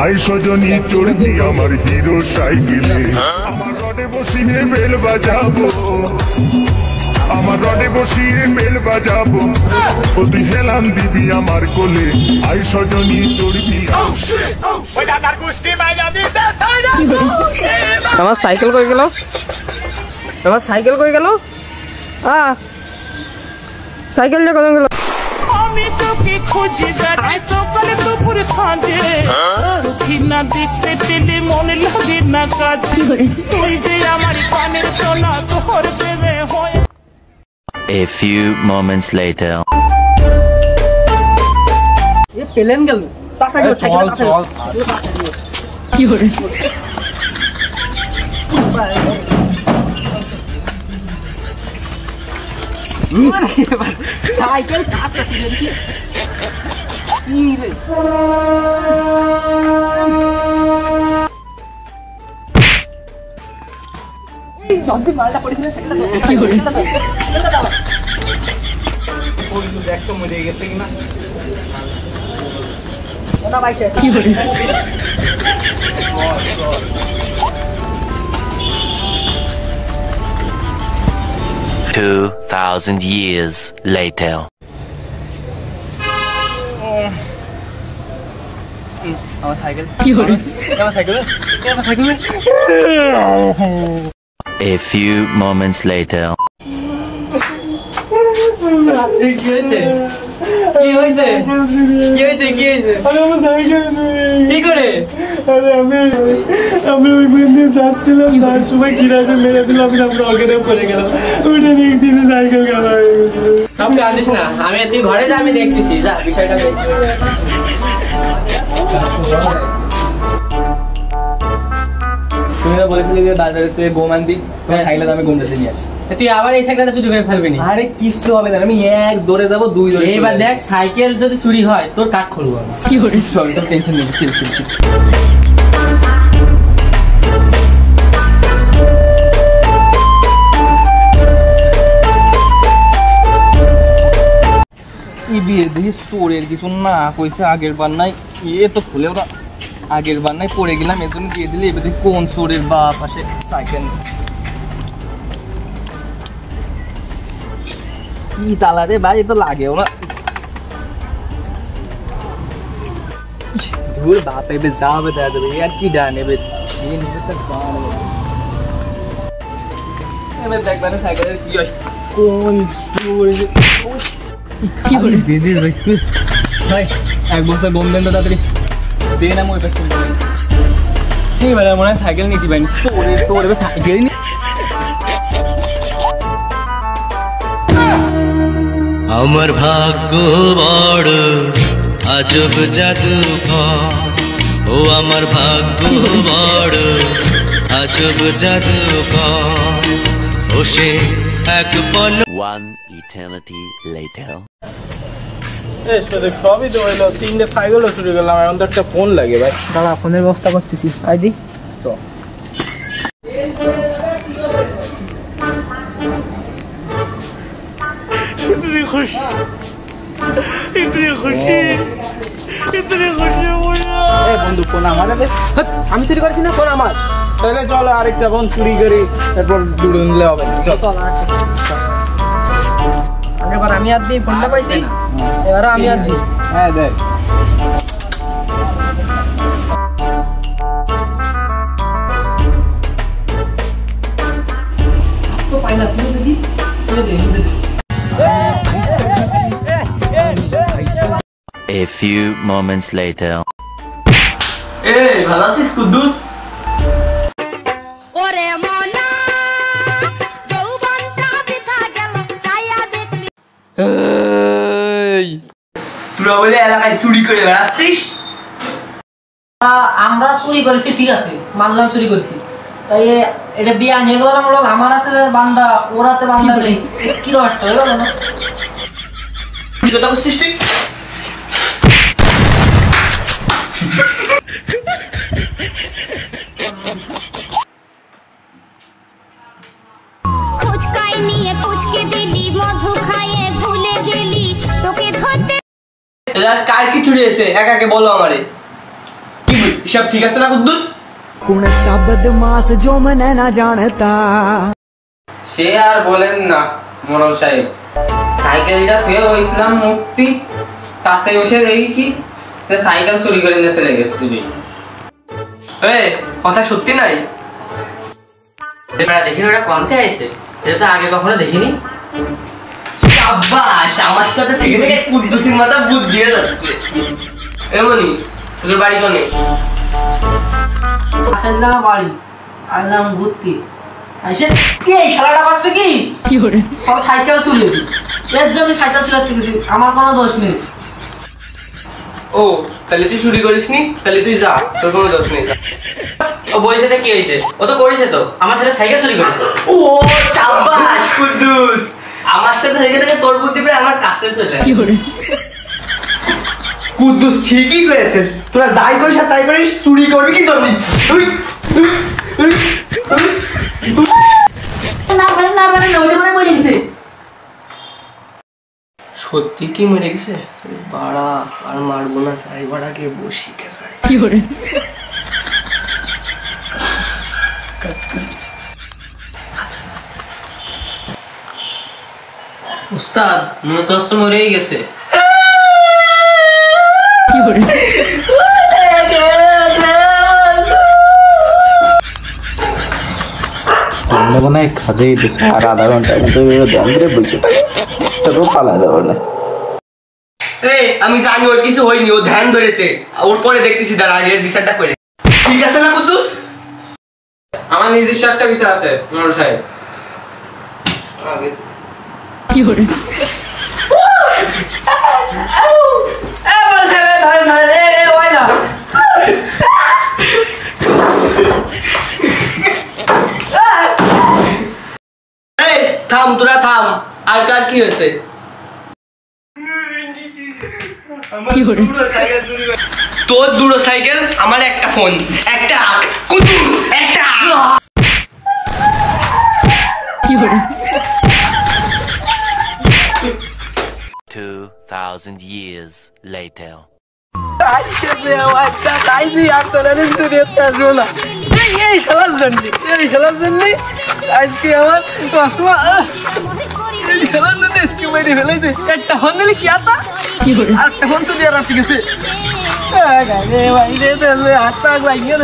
I Sajani চড়বি আমার hero সাইকেলে আমার রডে বসিয়ে বেল বাজাবো আমার রডে বসিয়ে বেল বাজাবো তুই হেলান দিবি আমার কোলে আই সজনী চড়বি আমার সাইকেল কই গেল আমার সাইকেল কই গেল সাইকেল যে কোথায় গেল আমি তোকে খুঁজি বেড়াই সকালে দুপুর সাঁঝে সুখী না দেখতে পেলে মনে লাগে না কাছে তুই যে আমার কানের সোনা তোর প্রেমে হয়। A few moments later. ये पेलन गल टाटा के साइकिल की हो रे साइकिल काट के सीधे की रे जल्दी मालटा पड़ी थी की हो रे ওই দেখ তো মরে গেছে কিনা ওনা বাইছে কি হলো 2000 years later. আমার সাইকেল কি হলো আমার cycle A few moments later. কি হইছে কি করে আরে আমি ওই বন্ধে যাচ্ছিলাম তার সময় কিরাসে মেরে দিলাম আমরা অজ্ঞানে পড়ে গেলাম ওটা দেখতেছি সাইকেল গেল আমি কাঁদিস না আমি তুই ঘরে যা আমি দেখতেছি যা বিষয়টা তুমি না বলেছিলে যে বাজারে তুই গম আনবি তোমার সাইকেলটা আমি গমটাতে নিয়ে আসি তুই আবার এই সাইকেলটা চুরি করে ফেলবি না আরে কিচ্ছু হবে না আমি এক দৌড়ে যাবো দুই দৌড়ে এইবার দেখ সাইকেল যদি চুরি হয় তোর কাট খুলবো আমি কি হলো চল তোর টেনশন নেই চিল ই বিয়ে দিয়ে চোরের কিছু না কইছে আগের বার নাই এ তো খুলে ওরা আগের বার নাই পড়ে গেলাম এর জন্য দিয়ে দিলে এবার কোন চোরের বাপ আসে সাইকেল কি তালা রে ভাই তো লাগেও না ধুর বাপ এবে যাবে দেয়া দেবে আর কি ডান এবে দেখবে না সাইকেলের কি হয় কোন চোর কি হলো বেজে রাখবে ভাই এক বছর গম দেন তো তাড়াতাড়ি দে না মই পেছন ঠিক বলে মনে হয় সাইকেল নিতে পাইনি চোর এবার সাইকেল নি আমার ভাগ্য বড় আজব জাদু ও আমার ভাগ্য বড় আজব জাদু ও সে এক পল One eternity later. সবই তো হইলো তিনটে সাইকেলও চুরি করলাম এখন তো একটা ফোন লাগে ভাই দাঁড়া ফোনের ব্যবস্থা করতেছি আইদি তো বন্ধু ফোন আমার আমি চুরি করেছি না ফোন আমার তাহলে চলো আরেকটা ফোন চুরি করি তারপর দুটো নিলে হবে চল আগেবার আমি আর দিই ফোনটা পাইছি এবারও আমি আর দিই হ্যাঁ দেখ তো পাইলা তুই দেখি A few moments later. এই ভালো আছিস কুদ্দুস ওরে মনা যৌবনটা বিথা গেল ছায়া দেখলি এই তোরা বলে এলাকায় চুরি করে বেড়াচ্ছিস আমরা চুরি করেছি ঠিক আছে মানলাম চুরি করেছি তাই এটা বিয়া নিয়ে গেল না আমার হাতে বান্দা ওর হাতে বান্দা নেই কিরকম একটা হয়ে গেল না সৃষ্টি ফুচকাই নিয়ে ফুচকে দিলি মধু খাইয়ে ভুলে গেলি তোকে ধরতে কার কি চুরি হয়েছে একাকে বলো আমারে কি হিসাব ঠিক আছে না কুদ্দুস? কোন শব্দ মাস जो मैं ना जानता। সে আর বলেন না মোড়ল সাহেব, সাইকেলটা থুয়ে বসলাম মুক্তি, কাছে বসে দেখি কি সাইকেল চুরি করে নিয়ে চলে গেছে। তুই কথা সত্যি নাই? দেখিনি ওটা কমতে আইছে, এটা তো আগে কখনো দেখিনি। শাবাশ, আমার সাথে থেকে থেকে কুদ্দুসের মাথা বুদ্ধি দিয়ে যাচ্ছে। এমনি তোর বাড়ি কোনে? আসলাম বাড়ি, আসলাম ঘুরতে, এসে কি এই শালাটা পাচ্ছে কি করে সব সাইকেল চুরি, এর জন্য সাইকেল চুরাতে গেছি, আমার কোনো দোষ নেই। ও তাহলে তুই চুরি করিসনি? তাহলে তুই যা, তোর কোনো দোষ নেই। ও বলেছে কি হয়েছে? ও তো করেছে তো, আমার ছেলে সাইকেল চুরি করেছে। ও শাবাশ কুদ্দুস, আমার সাথে থেকে থেকে তোর বুদ্ধি প্রায় আমার কাছে চলে কি করে। কুদ্দুস ঠিকই করেছে, তোরা যাই করিস আর তাই করিস, চুরি করবি কি করবি? সত্যি কি মরে গেছে? বাড়া আর মারবো না, চাই বাড়াকে বসি খেসাই কি করে। উস্তাদ মনে তো মরেই গেছে। কি করে মনে হয় খাজেই দিচ্ছে আর আধা ঘন্টার মতো দামরে বলছে তবু পালা দেবো না। আমি জানি ওর কিছু হয়নি, ও ধ্যান ধরেছে, ওর পরে দেখতেছি তার আগের বিচারটা করে। ঠিক আছে না কুদ্দুস? আমার নিজস্ব একটা বিচার আছে মোড়ল সাহেব। কি করে থাম, তোরা থাম। আর কার কি হয়েছে? তোর দুটো সাইকেল, আমার একটা ফোন, একটা কুদ্দুস, একটা 2000 years later. এই শালার জন্য আজকে আমার চশমা ফেলেছে। একটা ফোন দিলে কি আতা, আর একটা ফোন চুরি আর গেছে। হাতটা লাগিয়ে